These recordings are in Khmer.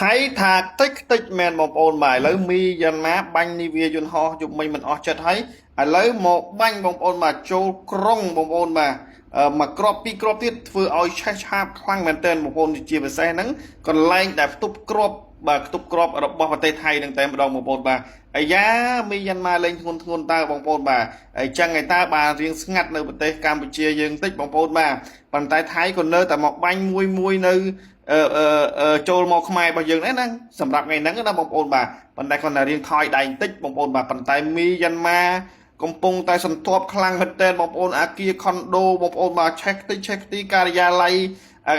thấy thà tích tích men một ôn bài lấy mi dân má banh ni vía dân ho chụp mình ở chợt thấy lấy một banh bông ôn mà châu krong bông ôn mà crop pi crop tiết vừa oi chai chap khoang men tên một ôn chia về xe nắng còn lại đẹp túp crop bà túp crop ở bò vào tây thay đừng tên một ôn bà ấy giá mi dân ma lên thôn thôn ta bông ôn bà ấy chăng người ta bà riêng ngặt nơi bên tây Campuchia dân tích bông ôn bà bàn tay thái còn nơi tại một banh mui mui nơiចូលមកខ្មែររបស់យើងហ្នឹងសម្រាប់ថ្ងៃហ្នឹងណាបងប្អូនបាទប៉ុន្តែគាត់តែរៀងថយដៃបន្តិចបងប្អូនបាទប៉ុន្តែមីយ៉ាន់ម៉ាកំពុងតែសន្ទាប់ខ្លាំងមែនទែនបងប្អូនអាគារខុនដូបងប្អូនបាទឆេះតិចឆេះទីការិយាល័យ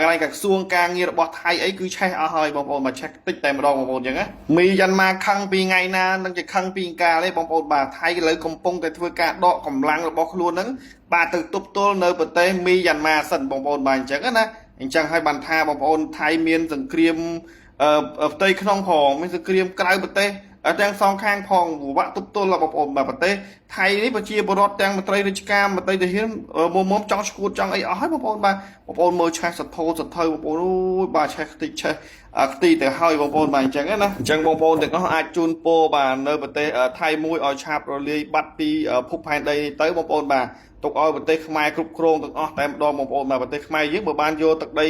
កន្លែងក្រសួងការងាររបស់ថៃអីគឺឆេះអស់ហើយបងប្អូនមកឆេះតិចតែម្ដងបងប្អូនអញ្ចឹងណាមីយ៉ាន់ម៉ាខឹងពីថ្ងៃណានឹងជាខឹងពីកាលទេបងប្អូនបាទថៃឥឡូវកំពុងតែធ្វើការដកកម្លាំងរបស់ខ្លួនហ្នឹងបាទទៅទប់ទល់នៅប្រទេសមីយ៉ាន់ម៉ាសិនបងប្អូនបាទអញ្ចឹងណាអញ្ចឹងហើយបានថាបងប្អូនថៃមានសង្គ្រាមផ្ទៃក្នុងផងមានសង្គ្រាមក្រៅប្រទេសទាំងសងខាងផងវាក់ទប់ទល់បងប្អូនបាទប្រទេសថៃនេះប្រជាពលរដ្ឋទាំងមន្ត្រីរាជការមន្ត្រីទាហានមុំចង់ឈួតចង់អីអស់ហើយបងប្អូនបាទបងប្អូនមើលឆេះសធោសថៅបងប្អូនអូយបាទឆេះខ្ទេចឆេះខ្ទីទៅហើយបងប្អូនបាទអញ្ចឹងណាអញ្ចឹងបងប្អូនទាំងអស់អាចជូនពរបាទនៅប្រទេសថៃមួយឲ្យឆាប់រលាយបាត់ពីភពផែនដីទៅបងប្អូនបាទទុកឲ្យប្រទេសខ្មែរគ្រប់គ្រងទាំងអស់តែម្ដងបងប្អូនបាទប្រទេសខ្មែរយើងបើបានយកទឹកដី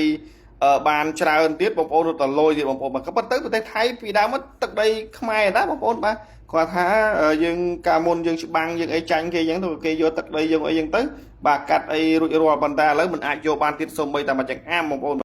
បានច្រើនទៀតបងប្អូនរត់ទៅលយទៀតបងប្អូនបាទក៏ប៉ុន្តែប្រទេសថៃពីដើមមកទឹកដីខ្មែរដែរបងប្អូនបាទគាត់ថាយើងកាលមុនយើងច្បាំងយើងអីចាញ់គេអញ្ចឹងទៅគេយកទឹកដីយើងអីអញ្ចឹងទៅបាទកាត់អីរួចរាល់ប៉ុន្តែឥឡូវមិនអាចយកបានទៀតសូម្បីតែមួយចង្អាមបងប្អូន